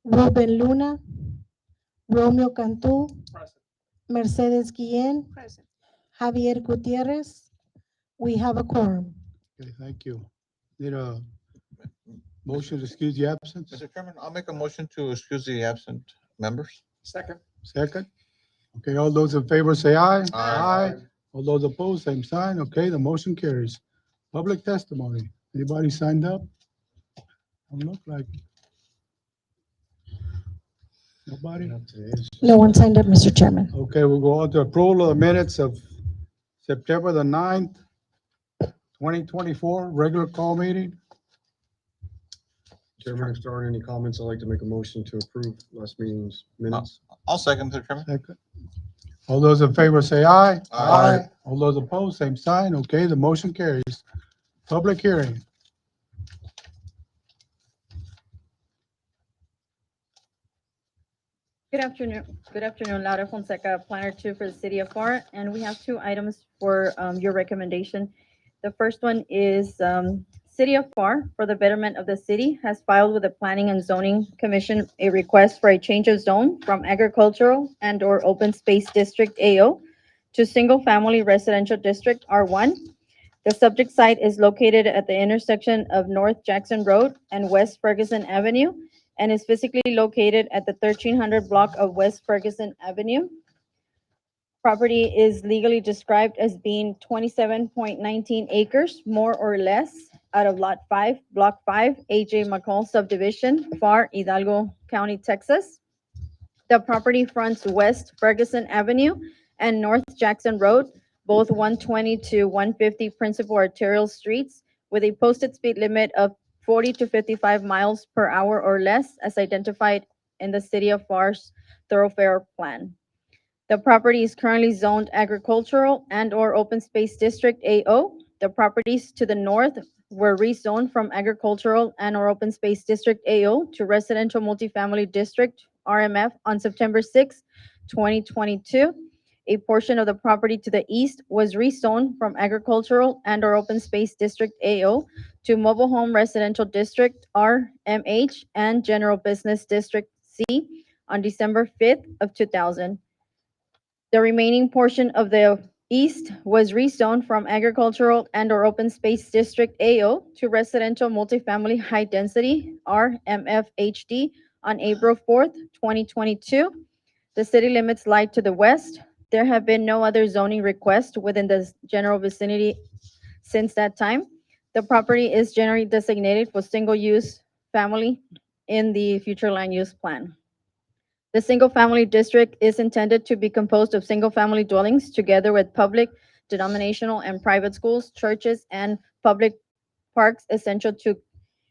Ruben Luna, Romeo Cantu, Mercedes Guillen, Javier Gutierrez. We have a quorum. Okay, thank you. Need a motion to excuse the absence? Mr. Chairman, I'll make a motion to excuse the absent members. Second. Okay, all those in favor say aye. Aye. All those opposed, same sign. Okay, the motion carries. Public testimony. Anybody signed up? Don't look like. Nobody? No one signed up, Mr. Chairman. Okay, we'll go on to approval of the minutes of September the 9th, 2024, regular call meeting. Chairman, if there aren't any comments, I'd like to make a motion to approve last meeting's minutes. I'll second, Mr. Chairman. Second. All those in favor say aye. Aye. All those opposed, same sign. Okay, the motion carries. Public hearing. Good afternoon, Laura Fonseca, Planner 2 for the City of Pharr, and we have 2 items for your recommendation. The first one is City of Pharr, for the betterment of the city, has filed with the Planning and Zoning Commission a request for a change of zone from agricultural and/or open space district AO to single-family residential district R1. The subject site is located at the intersection of North Jackson Road and West Ferguson Avenue, and is physically located at the 1300 block of West Ferguson Avenue. Property is legally described as being 27.19 acres, more or less, out of Lot 5, Block 5, A.J. McCall subdivision, Pharr, Hidalgo County, Texas. The property fronts West Ferguson Avenue and North Jackson Road, both 120 to 150 principal arterial streets, with a posted speed limit of 40 to 55 miles per hour or less, as identified in the City of Pharr's thoroughfare plan. The property is currently zoned agricultural and/or open space district AO. The properties to the north were rezoned from agricultural and/or open space district AO to residential multifamily district RMF on September 6, 2022. A portion of the property to the east was rezoned from agricultural and/or open space district AO to mobile home residential district RMH and general business district C on December 5th of 2000. The remaining portion of the east was rezoned from agricultural and/or open space district AO to residential multifamily high density RMFHD on April 4th, 2022. The city limits lie to the west. There have been no other zoning requests within the general vicinity since that time. The property is generally designated for single-use family in the future land use plan. The single-family district is intended to be composed of single-family dwellings together with public, denominational, and private schools, churches, and public parks essential to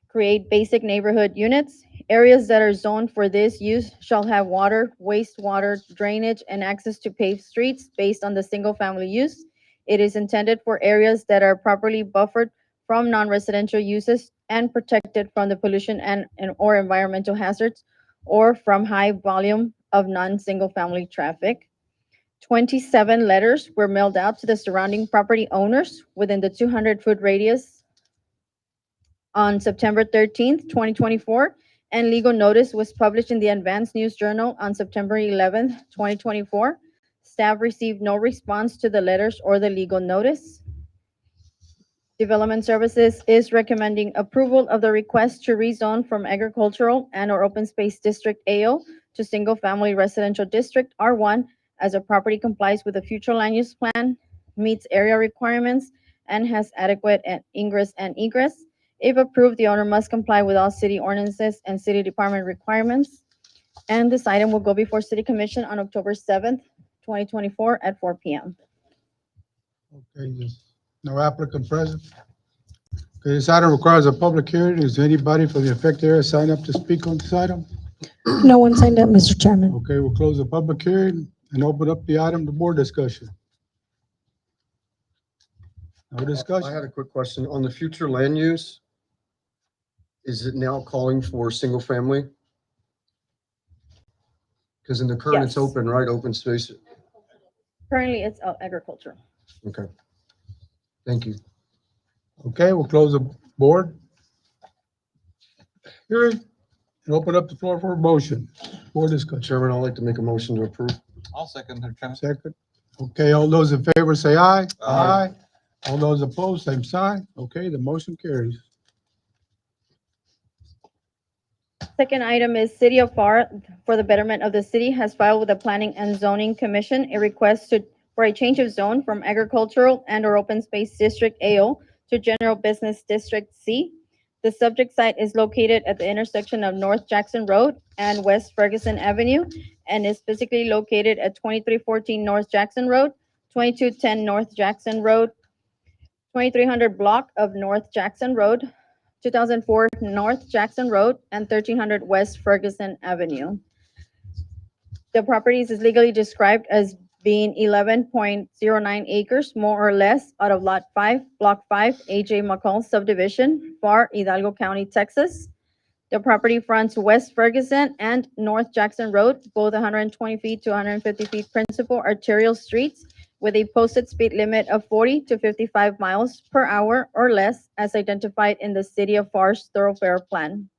create basic neighborhood units. Areas that are zoned for this use shall have water, wastewater, drainage, and access to paved streets based on the single-family use. It is intended for areas that are properly buffered from non-residential uses and protected from the pollution or environmental hazards, or from high volume of non-single-family traffic. 27 letters were mailed out to the surrounding property owners within the 200-foot radius on September 13th, 2024, and legal notice was published in the Advance News Journal on September 11th, 2024. Staff received no response to the letters or the legal notice. Development Services is recommending approval of the request to rezone from agricultural and/or open space district AO to single-family residential district R1, as the property complies with the future land use plan, meets area requirements, and has adequate ingress and egress. If approved, the owner must comply with all city ordinances and city department requirements. And this item will go before City Commission on October 7th, 2024 at 4 p.m. Okay, just no applicant present. Okay, this item requires a public hearing. Is anybody from the affected area sign up to speak on this item? No one signed up, Mr. Chairman. Okay, we'll close the public hearing and open up the item to board discussion. No I discussion? had a quick question. On the future land use, is it now calling for single family? Because in the current, it's Yes. open, right? Open space. Currently, it's agriculture. Okay. Thank you. Okay, we'll close the board hearing And open up the floor for a motion. Board discussion. Chairman, I'd like to make a motion to approve. I'll second, Mr. Chairman. Second. Okay, all those in favor say aye. Aye. All those opposed, same sign. Okay, the motion carries. Second item is City of Pharr, for the betterment of the city, has filed with the Planning and Zoning Commission a request for a change of zone from agricultural and/or open space district AO to general business district C. The subject site is located at the intersection of North Jackson Road and West Ferguson Avenue and is physically located at 2314 North Jackson Road, 2210 North Jackson Road, 2300 block of North Jackson Road, 2004 North Jackson Road, and 1300 West Ferguson Avenue. The properties is legally described as being 11.09 acres, more or less, out of Lot 5, Block 5, A.J. McCall subdivision, Pharr, Hidalgo County, Texas. The property fronts West Ferguson and North Jackson Road, both 120 feet to 150 feet principal arterial streets, with a posted speed limit of 40 to 55 miles per hour or less, as identified in the City of Pharr's thoroughfare plan.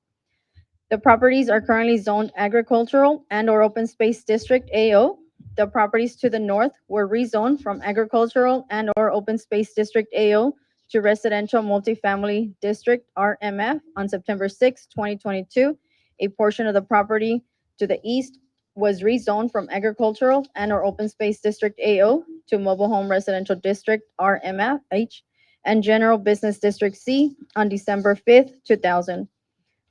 The properties are currently zoned agricultural and/or open space district AO. The properties to the north were rezoned from agricultural and/or open space district AO to residential multifamily district RMF on September 6, 2022. A portion of the property to the east was rezoned from agricultural and/or open space district AO to mobile home residential district RMFH and general business district C on December 5th, 2000.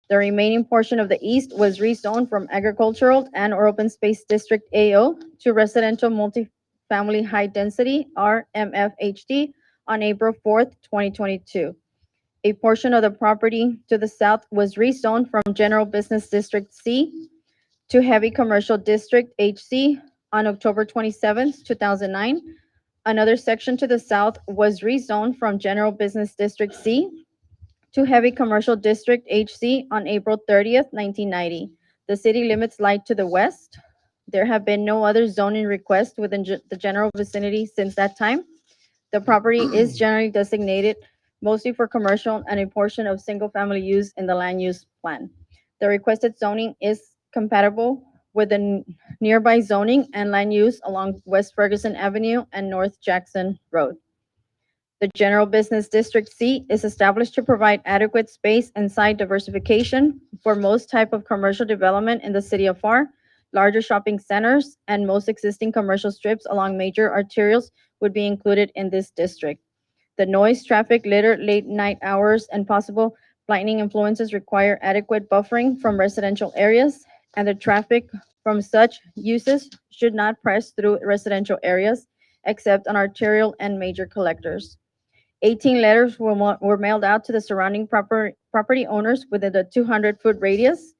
The remaining portion of the east was rezoned from agricultural and/or open space district AO to residential multifamily high density RMFHD on April 4th, 2022. A portion of the property to the south was rezoned from general business district C to heavy commercial district HC on October 27th, 2009. Another section to the south was rezoned from general business district C to heavy commercial district HC on April 30th, 1990. The city limits lie to the west. There have been no other zoning requests within the general vicinity since that time. The property is generally designated mostly for commercial and a portion of single-family use in the land use plan. The requested zoning is compatible with the nearby zoning and land use along West Ferguson Avenue and North Jackson Road. The General Business District C is established to provide adequate space and site diversification for most type of commercial development in the city of Pharr. Larger shopping centers and most existing commercial strips along major arterials would be included in this district. The noise, traffic, litter, late night hours, and possible lightning influences require adequate buffering from residential areas, and the traffic from such uses should not press through residential areas except on arterial and major collectors. 18 letters were mailed out to the surrounding property owners within the 200-foot radius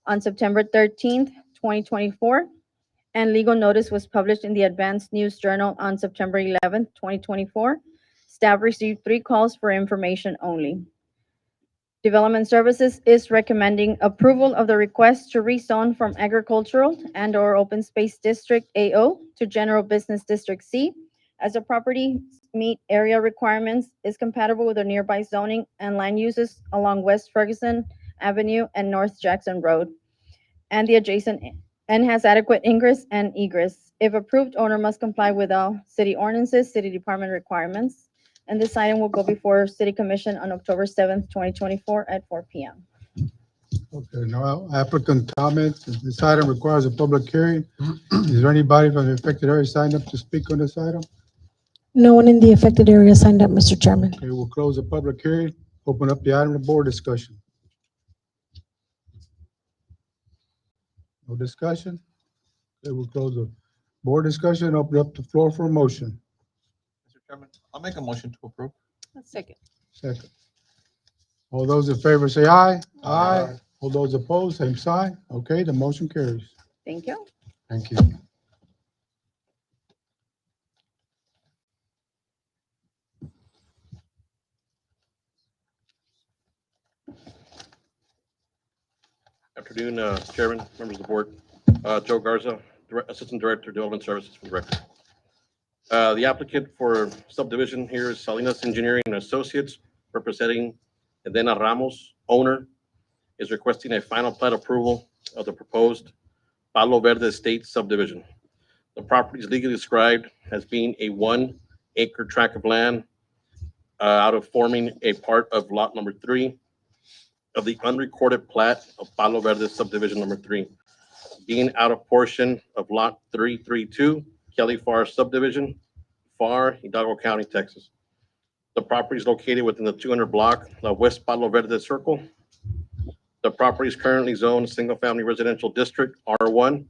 on September 13th, 2024, and legal notice was published in the Advanced News Journal on September 11th, 2024. Staff received 3 calls for information only. Development Services is recommending approval of the request to rezone from agricultural and/or open space district AO to general business district C, as the property meet area requirements, is compatible with the nearby zoning and land uses along West Ferguson Avenue and North Jackson Road, and the adjacent, and has adequate ingress and egress. If approved, owner must comply with all city ordinances, city department requirements, and this item will go before City Commission on October 7th, 2024 at 4 p.m. Okay, now applicant comments. This item requires a public hearing. Is there anybody from the affected area signed up to speak on this item? No one in the affected area signed up, Mr. Chairman. Okay, we'll close the public hearing. Open up the item to board discussion. No discussion? Okay, we'll close the board discussion, open up the floor for a motion. Mr. Chairman, I'll make a motion to approve. Second. Second. All those in favor say aye. Aye. All those opposed, same sign. Okay, the motion carries. Thank you. Thank you. Afternoon, Chairman, members of the board. Joe Garza, Assistant Director, Development Services for the record. The applicant for subdivision here is Salinas Engineering and Associates, representing Edena Ramos, owner, is requesting a final plat approval of the proposed Palo Verde Estate subdivision. The property is legally described as being a 1-acre tract of land out of forming a part of lot number 3 of the unrecorded plat of Palo Verde subdivision number 3, being out of portion of lot 332, Kelly Pharr subdivision, Pharr, Hidalgo County, Texas. The property is located within the 200 block of West Palo Verde Circle. The property is currently zoned single-family residential district R1.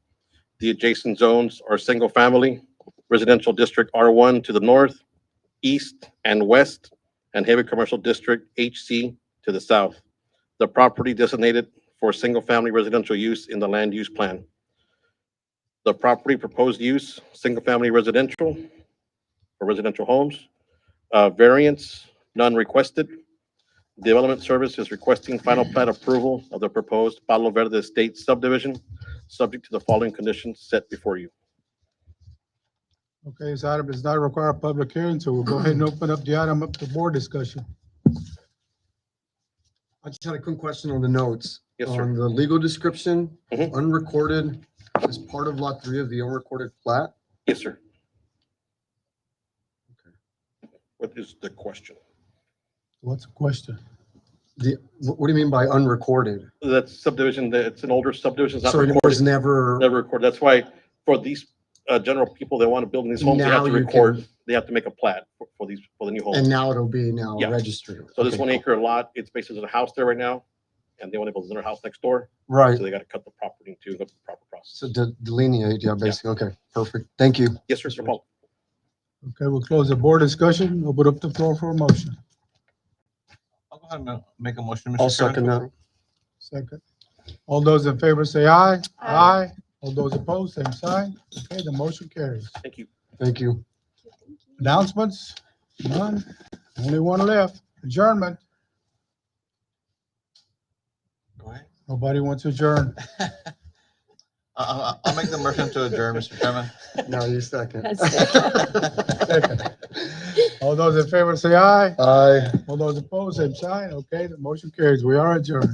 The adjacent zones are single-family residential district R1 to the north, east, and west, and heavy commercial district HC to the south. The property designated for single-family residential use in the land use plan. The property proposed use, single-family residential or residential homes. Variance, none requested. Development Service is requesting final plat approval of the proposed Palo Verde Estate subdivision, subject to the following conditions set before you. Okay, this item does not require a public hearing, so we'll go ahead and open up the item up to board discussion. I just had a quick question on the notes. Yes, sir. On the legal description, Mhm. unrecorded is part of lot 3 of the unrecorded plat. Yes, sir. What is the question? What's the question? What do you mean by unrecorded? That subdivision, it's an older subdivision, it's not So it was recorded, never, never recorded. That's why for these general people that want to build in these homes, they have Now to you record, can- they have to make a plat for these, for the new homes. and now it'll be now Yeah. registered. So this Okay, 1-acre lot, it's basically a house there right now, and they want to build another house next door, right. so they got to cut the property into the proper process. So delineate, yeah, basically. Okay, perfect. Thank you. Yes, sir, Mr. Paul. Okay, we'll close the board discussion, open up the floor for a motion. I'll go ahead and make a motion, I'll Mr. Chairman. second that. Second. All those in favor say aye. Aye. All those opposed, same sign. Okay, the motion carries. Thank you. Thank you. Announcements? None. Only one left. Adjournment. Go ahead. Nobody wants to adjourn. I'll make the motion to adjourn, Mr. Chairman. Now you second. Second. All those in favor say aye. Aye. All those opposed, same sign. Okay, the motion carries. We are adjourned.